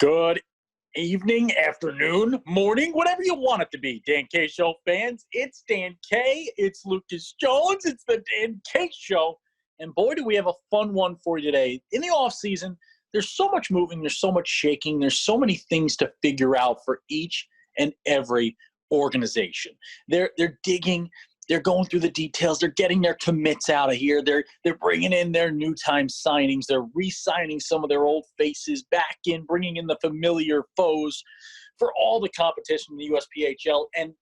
Good evening, afternoon, morning, whatever you want it to be, Dan K Show fans. It's Dan K. It's Lucas Jones. It's the Dan K Show. And boy, do we have a fun one for you today. In the off season, there's so much moving. There's so much shaking. There's so many things to figure out for each and every organization. They're digging. They're going through the details. They're getting their commits out of here. They're bringing in their new time signings. They're re-signing some of their old faces back in, bringing in the familiar foes for all the competition in the USPHL. And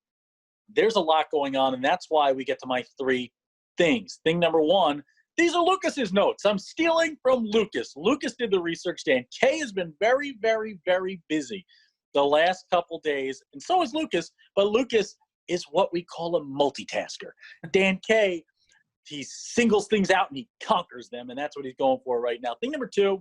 there's a lot going on, and that's why we get to my three things. Thing number one, these are Lucas's notes. I'm stealing from Lucas. Lucas did the research. Dan K has been very, very, very busy the last couple days, and so is Lucas. But Lucas is what we call a multitasker. Dan K, he singles things out and he conquers them, and that's what he's going for right now. Thing number two,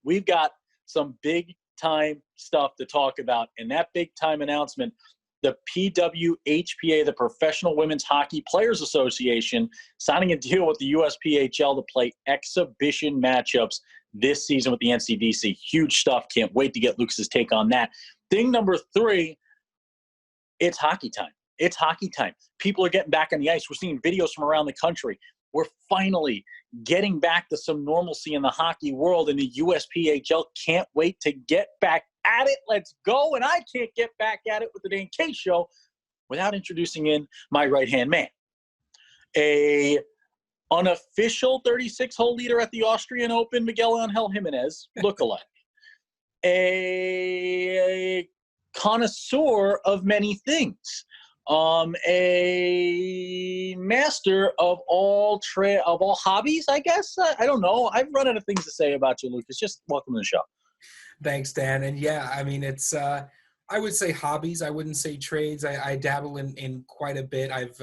we've got some big-time stuff to talk about, and that big-time announcement, the PWHPA, the Professional Women's Hockey Players Association, signing a deal with the USPHL to play exhibition matchups this season with the NCDC. Huge stuff. Can't wait to get Lucas's take on that. Thing number three, it's hockey time. It's hockey time. People are getting back on the ice. We're seeing videos from around the country. We're finally getting back to some normalcy in the hockey world, and the USPHL can't wait to get back at it. Let's go. And I can't get back at it with the Dan K Show without introducing in my right-hand man. A unofficial 36-hole leader at the Austrian Open, Miguel Jimenez, lookalike. A connoisseur of many things, a master of all hobbies, I guess. I don't know. I've run out of things to say about you, Lucas. Just welcome to the show. Thanks, Dan. And yeah, I mean, it's I would say hobbies. I wouldn't say trades. I dabble in quite a bit. I've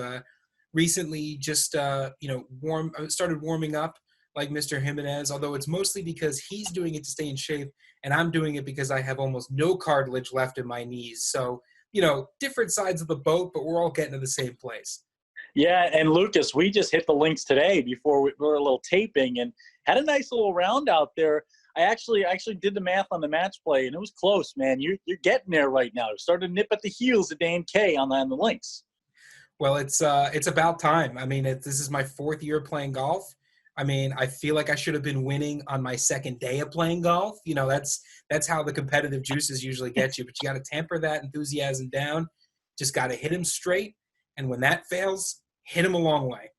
recently just started warming up like Mr. Jimenez, although it's mostly because he's doing it to stay in shape, and I'm doing it because I have almost no cartilage left in my knees. So, different sides of the boat, but we're all getting to the same place. Yeah, and Lucas, we just hit the links today before we were a little taping and had a nice little round out there. I actually did the math on the match play, and it was close, man. You're getting there right now. You're starting to nip at the heels of Dan K on the links. Well, it's about time. I mean, this is my fourth year playing golf. I mean, I feel like I should have been winning on my second day of playing golf. That's how the competitive juices usually get you. But you got to temper that enthusiasm down. Just got to hit him straight. And when that fails, hit him a long way.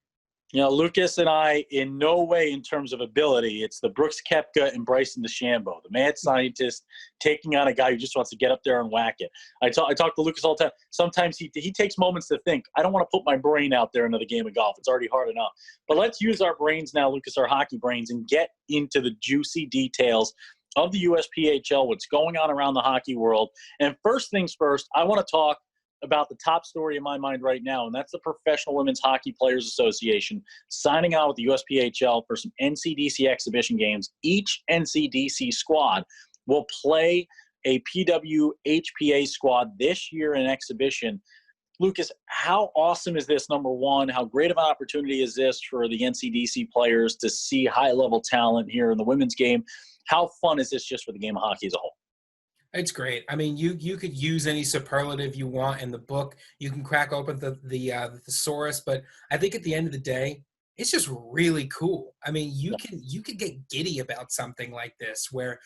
Lucas and I, in no way in terms of ability, it's the Brooks Koepka and Bryson DeChambeau, the mad scientist taking on a guy who just wants to get up there and whack it. I talk to Lucas all the time. Sometimes he takes moments to think, I don't want to put my brain out there another game of golf. It's already hard enough. But let's use our brains now, Lucas, our hockey brains, and get into the juicy details of the USPHL, what's going on around the hockey world. And first things first, I want to talk about the top story in my mind right now, and that's the Professional Women's Hockey Players Association signing out with the USPHL for some NCDC exhibition games. Each NCDC squad will play a PWHPA squad this year in exhibition. Lucas, how awesome is this, number one? How great of an opportunity is this for the NCDC players to see high-level talent here in the women's game? How fun is this just for the game of hockey as a whole? It's great. I mean, you could use any superlative you want in the book. You can crack open the thesaurus, but I think at the end of the day, it's just really cool. I mean, you could get giddy about something like this, where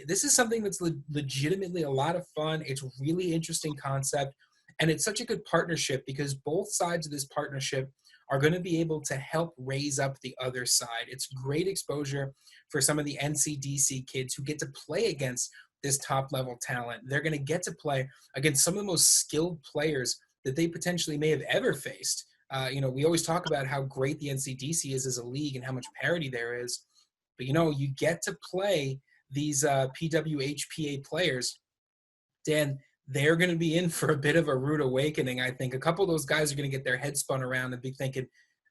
this is something that's legitimately a lot of fun. It's a really interesting concept, and it's such a good partnership because both sides of this partnership are going to be able to help raise up the other side. It's great exposure for some of the NCDC kids who get to play against this top-level talent. They're going to get to play against some of the most skilled players that they potentially may have ever faced. We always talk about how great the NCDC is as a league and how much parity there is. But, you get to play these PWHPA players. Dan, they're going to be in for a bit of a rude awakening, I think. A couple of those guys are going to get their head spun around and be thinking,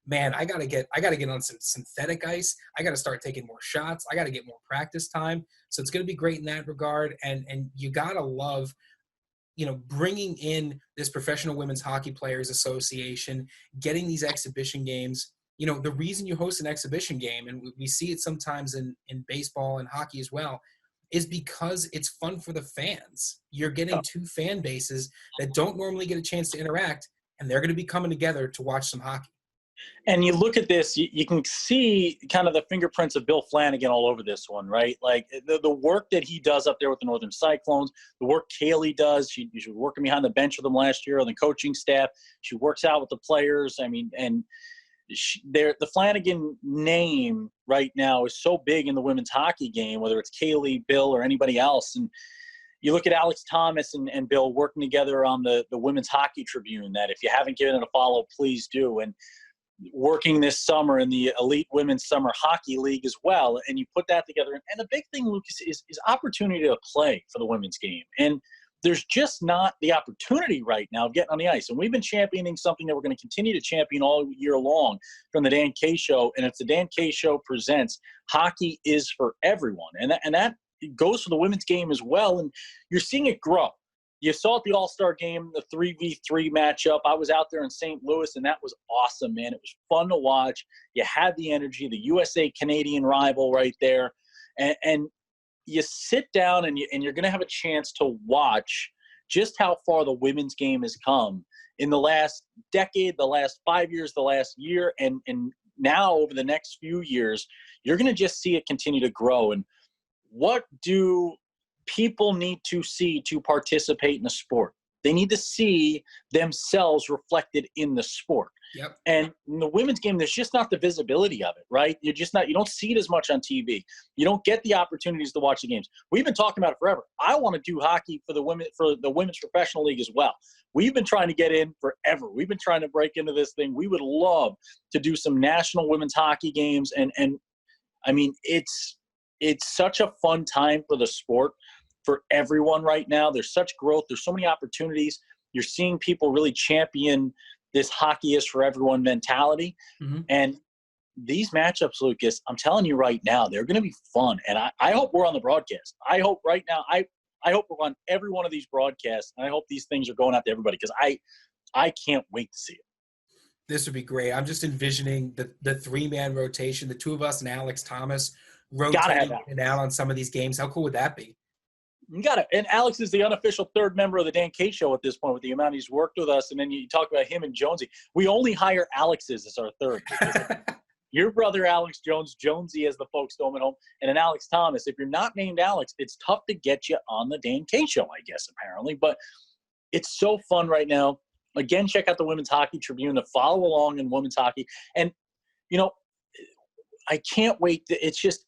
man, I gotta get on some synthetic ice. I gotta start taking more shots. I gotta get more practice time. So it's gonna be great in that regard. And you gotta love, bringing in this Professional Women's Hockey Players Association, getting these exhibition games. The reason you host an exhibition game, and we see it sometimes in baseball and hockey as well, is because it's fun for the fans. You're getting two fan bases that don't normally get a chance to interact, and they're going to be coming together to watch some hockey. And you look at this, you can see kind of the fingerprints of Bill Flanagan all over this one, right? Like the work that he does up there with the Northern Cyclones, the work Kaylee does. She was working behind the bench with them last year on the coaching staff. She works out with the players. I mean, and the Flanagan name right now is so big in the women's hockey game, whether it's Kaylee, Bill, or anybody else. And you look at Alex Thomas and Bill working together on the Women's Hockey Tribune, that if you haven't given it a follow, please do. And working this summer in the Elite Women's Summer Hockey League as well. And you put that together. And the big thing, Lucas, is opportunity to play for the women's game. And there's just not the opportunity right now of getting on the ice. And we've been championing something that we're going to continue to champion all year long from the Dan K Show. And it's the Dan K Show presents Hockey is for Everyone. And that goes for the women's game as well. And you're seeing it grow. You saw at the All-Star game, the 3v3 matchup. I was out there in St. Louis, and that was awesome, man. It was fun to watch. You had the energy, the USA-Canadian rival right there. And you sit down, and you're going to have a chance to watch just how far the women's game has come in the last decade, the last 5 years, the last year, and now over the next few years, you're going to just see it continue to grow. And what do people need to see to participate in the sport? They need to see themselves reflected in the sport. Yep. And in the women's game, there's just not the visibility of it, right? You don't see it as much on TV. You don't get the opportunities to watch the games. We've been talking about it forever. I want to do hockey for the women's professional league as well. We've been trying to get in forever. We've been trying to break into this thing. We would love to do some national women's hockey games. And I mean, it's such a fun time for the sport, for everyone right now. There's such growth. There's so many opportunities. You're seeing people really champion this hockey is for everyone mentality. Mm-hmm. And these matchups, Lucas, I'm telling you right now, they're going to be fun. And I hope we're on the broadcast. I hope right now, I hope we're on every one of these broadcasts. And I hope these things are going out to everybody, because I can't wait to see it. This would be great. I'm just envisioning the three-man rotation, the two of us and Alex Thomas rotating it out on some of these games. How cool would that be? You got it. And Alex is the unofficial third member of the Dan K Show at this point, with the amount he's worked with us. And then you talk about him and Jonesy. We only hire Alexes as our third. Your brother, Alex Jones, Jonesy, as the folks know at home, and then Alex Thomas. If you're not named Alex, it's tough to get you on the Dan K Show, I guess, apparently. But it's so fun right now. Again, check out the Women's Hockey Tribune to follow along in women's hockey. And, I can't wait. It's just,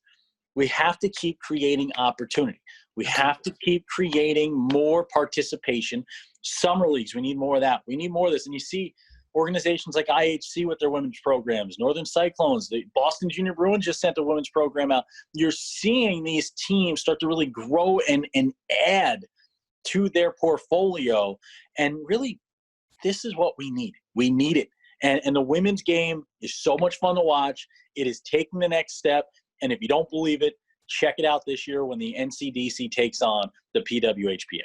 we have to keep creating opportunity. We have to keep creating more participation. Summer leagues, we need more of that. We need more of this. And you see organizations like IHC with their women's programs, Northern Cyclones, the Boston Junior Bruins just sent a women's program out. You're seeing these teams start to really grow and add to their portfolio. And really, this is what we need. We need it. And the women's game is so much fun to watch. It is taking the next step. And if you don't believe it, check it out this year when the NCDC takes on the PWHPA.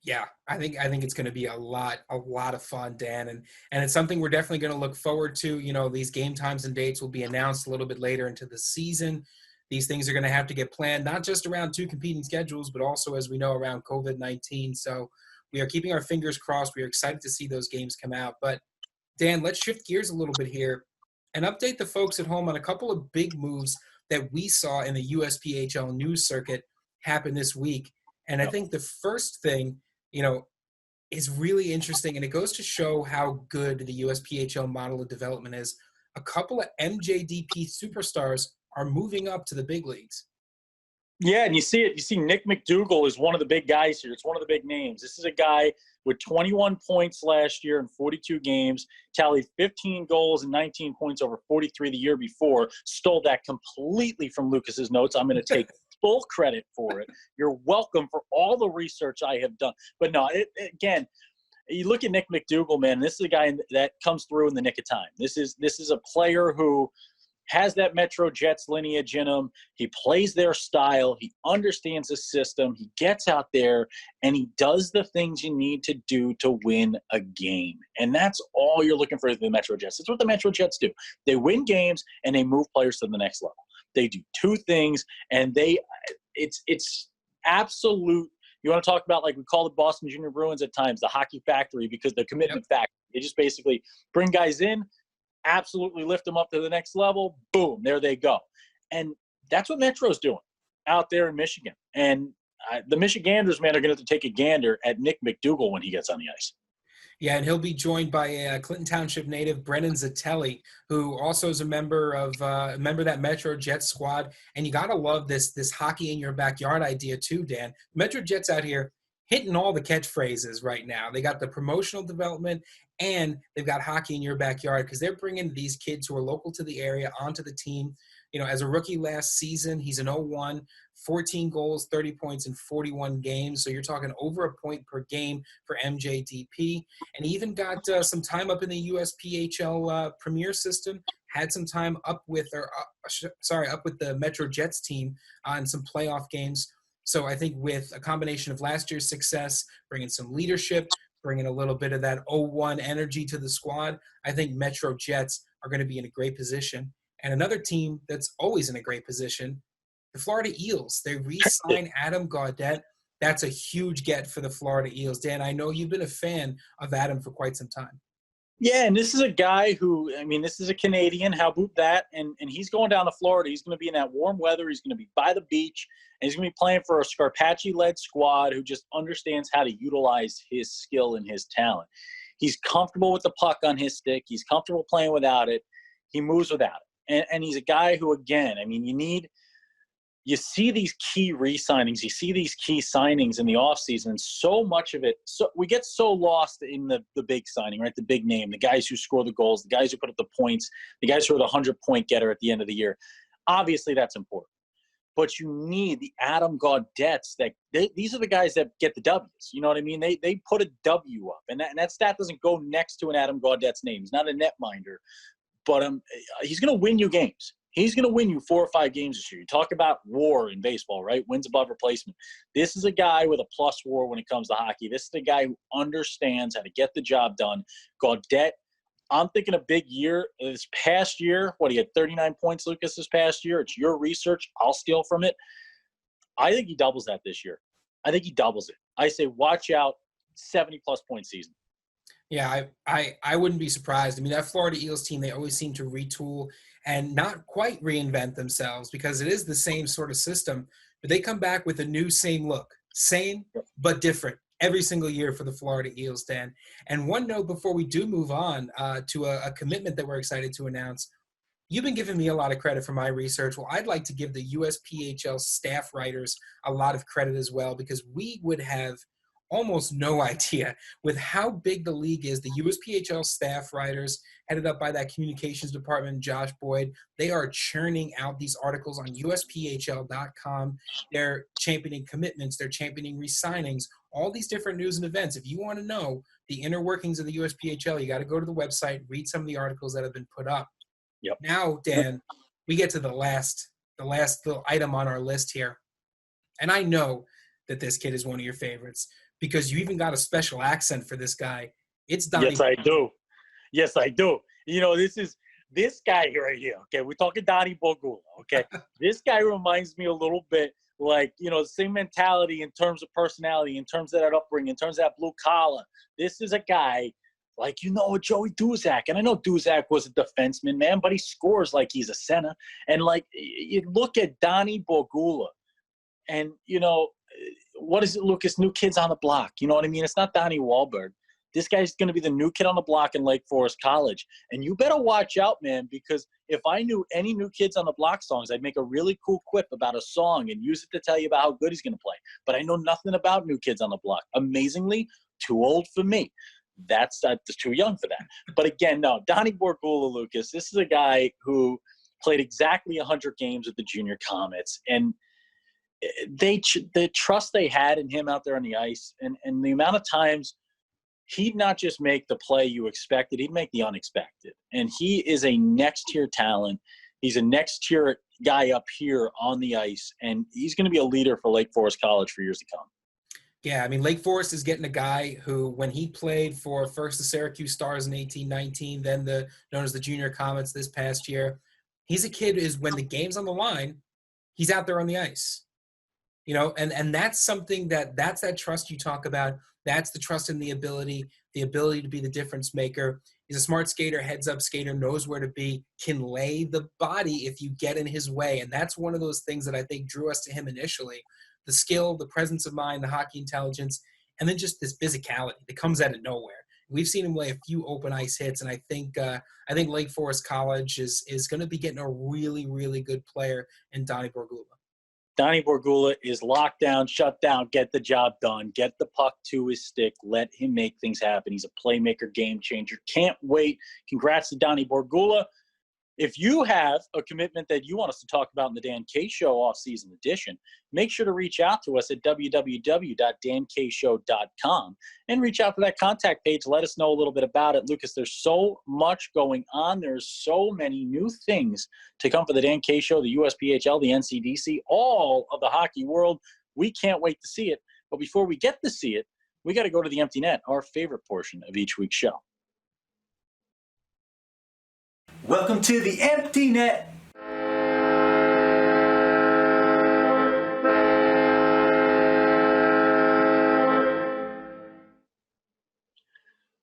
Yeah, I think it's going to be a lot of fun, Dan, and it's something we're definitely going to look forward to. These game times and dates will be announced a little bit later into the season. These things are going to have to get planned, not just around two competing schedules, but also, as we know, around COVID-19. So we are keeping our fingers crossed. We are excited to see those games come out. But Dan, let's shift gears a little bit here and update the folks at home on a couple of big moves that we saw in the USPHL news circuit happen this week. And I think the first thing, is really interesting, and it goes to show how good the USPHL model of development is. A couple of MJDP superstars are moving up to the big leagues. Yeah, and you see it. You see Nick McDougall is one of the big guys here. It's one of the big names. This is a guy with 21 points last year in 42 games, tallied 15 goals and 19 points over 43 the year before. Stole that completely from Lucas's notes. I'm going to take full credit for it. You're welcome for all the research I have done. But no, again, you look at Nick McDougall, man. This is a guy that comes through in the nick of time. This is a player who has that Metro Jets lineage in him. He plays their style. He understands the system. He gets out there, and he does the things you need to do to win a game. And that's all you're looking for with the Metro Jets. That's what the Metro Jets do. They win games, and they move players to the next level. They do two things, and it's absolute. You want to talk about, like we call the Boston Junior Bruins at times, the hockey factory, because the commitment factory. They just basically bring guys in, absolutely lift them up to the next level. Boom, there they go. And that's what Metro's doing out there in Michigan. And the Michiganders, man, are going to have to take a gander at Nick McDougall when he gets on the ice. Yeah, and he'll be joined by Clinton Township native Brennan Zatelli, who also is a member of that Metro Jets squad. And you gotta love this hockey in your backyard idea too, Dan. Metro Jets out here hitting all the catchphrases right now. They got the promotional development and they've got hockey in your backyard because they're bringing these kids who are local to the area onto the team. You know, as a rookie last season, he's an 0-1, 14 goals, 30 points in 41 games. So you're talking over a point per game for MJDP. And he even got some time up in the USPHL Premier system, had some time up with the Metro Jets team on some playoff games. So I think with a combination of last year's success, bringing some leadership, bringing a little bit of that 0-1 energy to the squad, I think Metro Jets are going to be in a great position. And another team that's always in a great position, the Florida Eels. They re-sign Adam Gaudette. That's a huge get for the Florida Eels. Dan, I know you've been a fan of Adam for quite some time. Yeah, and this is a guy who, I mean, this is a Canadian. How about that? And he's going down to Florida. He's going to be in that warm weather. He's going to be by the beach. And he's going to be playing for a Scarpacci-led squad who just understands how to utilize his skill and his talent. He's comfortable with the puck on his stick. He's comfortable playing without it. He moves without it. And he's a guy who, again, I mean, you see these key re-signings, you see these key signings in the offseason, and so much of it, so we get so lost in the big signing, right? The big name, the guys who score the goals, the guys who put up the points, the guys who are the 100-point getter at the end of the year. Obviously, that's important. But you need the Adam Gaudettes. These are the guys that get the W's. You know what I mean? They put a W up. And that stat doesn't go next to an Adam Gaudette's name. He's not a netminder. But he's going to win you games. He's going to win you 4 or 5 games this year. You talk about WAR in baseball, right? Wins above replacement. This is a guy with a plus WAR when it comes to hockey. This is the guy who understands how to get the job done. Gaudette, I'm thinking a big year. This past year, he had 39 points, Lucas, this past year. It's your research. I'll steal from it. I think he doubles that this year. I think he doubles it. I say watch out, 70-plus point season. Yeah, I wouldn't be surprised. I mean, that Florida Eels team, they always seem to retool and not quite reinvent themselves because it is the same sort of system, but they come back with a new same look. Same, but different every single year for the Florida Eels, Dan. And one note before we do move on to a commitment that we're excited to announce. You've been giving me a lot of credit for my research. Well, I'd like to give the USPHL staff writers a lot of credit as well because we would have almost no idea with how big the league is. The USPHL staff writers, headed up by that communications department, Josh Boyd, they are churning out these articles on USPHL.com. They're championing commitments. They're championing re-signings, all these different news and events. If you want to know the inner workings of the USPHL, you got to go to the website, read some of the articles that have been put up. Yep. Now, Dan, we get to the last little item on our list here. And I know that this kid is one of your favorites, because you even got a special accent for this guy. It's Donnie. Yes, I do. Yes, I do. You know, this guy right here, okay? We're talking Donnie Bogula, okay? This guy reminds me a little bit like, you know, the same mentality in terms of personality, in terms of that upbringing, in terms of that blue collar. This is a guy like, you know, Joey Duzak. And I know Duzak was a defenseman, man, but he scores like he's a center. And, like, you look at Donnie Bogula, and, you know, what is it, Lucas? New kids on the block. You know what I mean? It's not Donnie Wahlberg. This guy's going to be the new kid on the block in Lake Forest College. And you better watch out, man, because if I knew any new kids on the block songs, I'd make a really cool quip about a song and use it to tell you about how good he's going to play. But I know nothing about new kids on the block. Amazingly, too old for me. That's too young for that. But again, no, Donnie Bogula, Lucas, this is a guy who played exactly 100 games with the Junior Comets. And the trust they had in him out there on the ice, and the amount of times he'd not just make the play you expected, he'd make the unexpected. And he is a next-tier talent. He's a next-tier guy up here on the ice, and he's going to be a leader for Lake Forest College for years to come. Yeah, I mean, Lake Forest is getting a guy who, when he played for first the Syracuse Stars in 18-19, then known as the Junior Comets this past year, he's a kid when the game's on the line, he's out there on the ice. and that's something that's that trust you talk about. That's the trust in the ability to be the difference maker. He's a smart skater, heads up skater, knows where to be, can lay the body if you get in his way. And that's one of those things that I think drew us to him initially. The skill, the presence of mind, the hockey intelligence, and then just this physicality that comes out of nowhere. We've seen him lay a few open ice hits, and I think Lake Forest College is going to be getting a really, really good player in Donnie Borgula. Donnie Borgula is locked down, shut down, get the job done, get the puck to his stick, let him make things happen. He's a playmaker, game changer. Can't wait. Congrats to Donnie Borgula. If you have a commitment that you want us to talk about in the Dan K Show off-season edition, make sure to reach out to us at www.dankshow.com and reach out to that contact page. Let us know a little bit about it. Lucas, there's so much going on. There's so many new things to come for the Dan K Show, the USPHL, the NCDC, all of the hockey world. We can't wait to see it. But before we get to see it, we got to go to the empty net, our favorite portion of each week's show. Welcome to the empty net.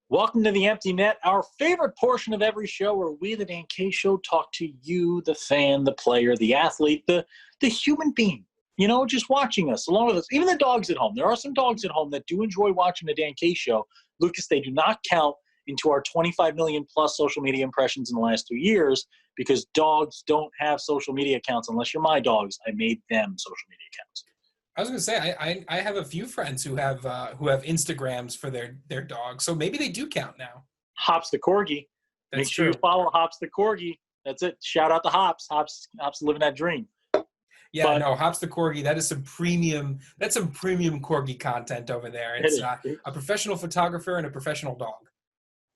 Welcome to the empty net, our favorite portion of every show where we, the Dan K Show, talk to you, the fan, the player, the athlete, the human being, just watching us, along with us, even the dogs at home. There are some dogs at home that do enjoy watching the Dan K Show. Lucas, they do not count into our 25 million plus social media impressions in the last 2 years because dogs don't have social media accounts unless you're my dogs. I made them social media accounts. I was going to say, I have a few friends who have Instagrams for their dogs, so maybe they do count now. Hops the Corgi. Make sure you follow Hops the Corgi. That's it. Shout out to Hops. Hops living that dream. Yeah, no, Hops the Corgi. That's some premium Corgi content over there. It's a professional photographer and a professional dog.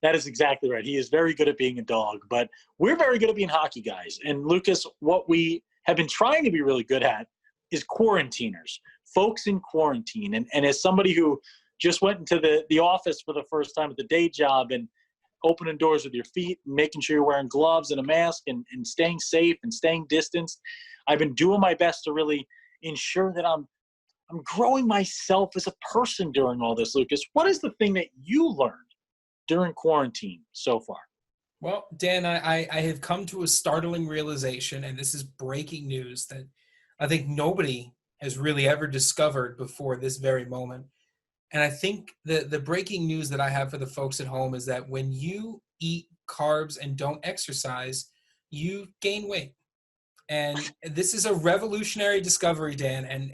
That is exactly right. He is very good at being a dog, but we're very good at being hockey guys. And Lucas, what we have been trying to be really good at is quarantiners, folks in quarantine. And as somebody who just went into the office for the first time at the day job and opening doors with your feet and making sure you're wearing gloves and a mask and staying safe and staying distanced, I've been doing my best to really ensure that I'm growing myself as a person during all this. Lucas, what is the thing that you learned during quarantine so far? Well, Dan, I have come to a startling realization, and this is breaking news that I think nobody has really ever discovered before this very moment. And I think the breaking news that I have for the folks at home is that when you eat carbs and don't exercise, you gain weight. And this is a revolutionary discovery, Dan. And,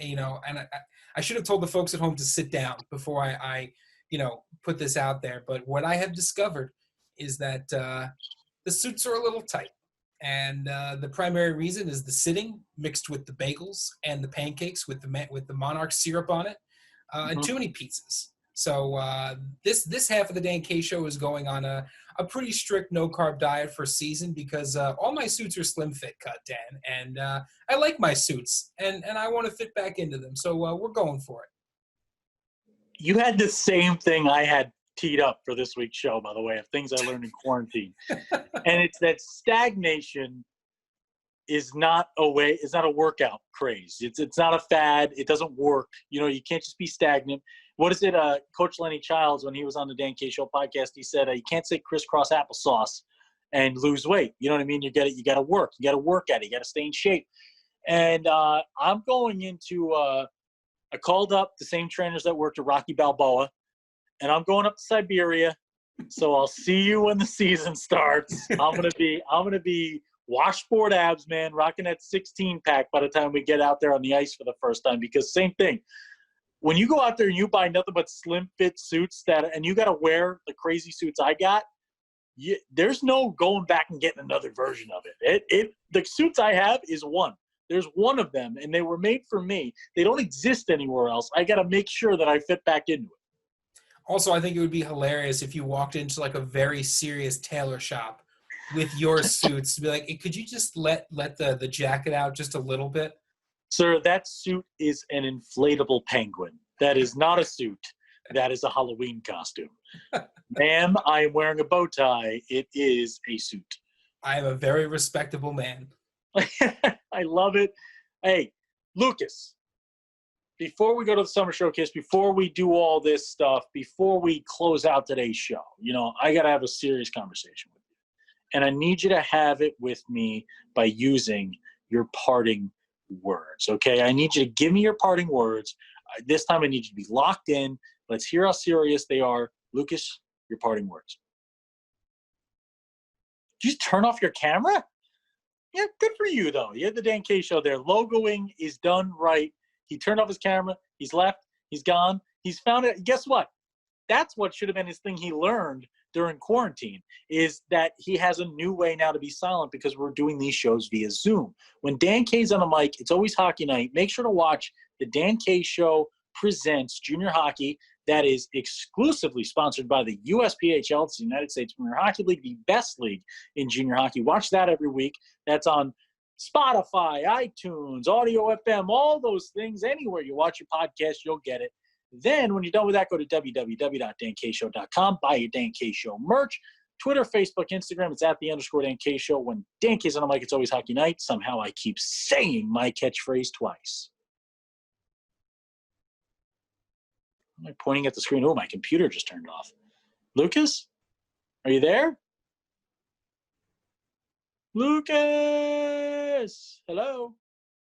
I should have told the folks at home to sit down before I put this out there. But what I have discovered is that the suits are a little tight. And the primary reason is the sitting mixed with the bagels and the pancakes with the Monarch syrup on it, and too many pizzas. So this half of the Dan K Show is going on a pretty strict no-carb diet for season because all my suits are slim fit cut, Dan. And I like my suits, and I want to fit back into them. So we're going for it. You had the same thing I had teed up for this week's show, by the way, of things I learned in quarantine. And it's that stagnation is not a workout craze. It's not a fad. It doesn't work. You can't just be stagnant. What is it? Coach Lenny Childs, when he was on the Dan K Show podcast, he said, you can't say crisscross applesauce and lose weight. You know what I mean? You got to work. You got to work at it. You got to stay in shape. And I'm going into I called up the same trainers that worked at Rocky Balboa, and I'm going up to Siberia. So I'll see you when the season starts. I'm gonna be washboard abs, man, rocking that 16-pack by the time we get out there on the ice for the first time. Because same thing, when you go out there and you buy nothing but slim fit suits and you got to wear the crazy suits I got, there's no going back and getting another version of it. The suits I have is one. There's one of them, and they were made for me. They don't exist anywhere else. I got to make sure that I fit back into it. Also, I think it would be hilarious if you walked into like a very serious tailor shop with your suits. Be like, could you just let the jacket out just a little bit? Sir, that suit is an inflatable penguin. That is not a suit. That is a Halloween costume. Ma'am, I am wearing a bow tie. It is a suit. I am a very respectable man. I love it. Hey, Lucas, before we go to the summer showcase, before we do all this stuff, before we close out today's show, I got to have a serious conversation with you. And I need you to have it with me by using your parting words, okay? I need you to give me your parting words. This time I need you to be locked in. Let's hear how serious they are. Lucas, your parting words. Did you just turn off your camera? Yeah, good for you, though. You had the Dan K Show there. Logoing is done right. He turned off his camera. He's left. He's gone. He's found it. Guess what? That's what should have been his thing he learned during quarantine, is that he has a new way now to be silent because we're doing these shows via Zoom. When Dan K's on the mic, it's always hockey night. Make sure to watch the Dan K Show Presents Junior Hockey. That is exclusively sponsored by the USPHL. It's the United States Junior Hockey League, the best league in junior hockey. Watch that every week. That's on Spotify, iTunes, Audio FM, all those things. Anywhere you watch your podcast, you'll get it. Then when you're done with that, go to www.dankshow.com. Buy your Dan K Show merch. Twitter, Facebook, Instagram, it's at @the_Dan K Show. When Dan K's on the mic, it's always hockey night. Somehow I keep saying my catchphrase twice. Am I pointing at the screen? Oh, my computer just turned off. Lucas, are you there? Lucas, hello.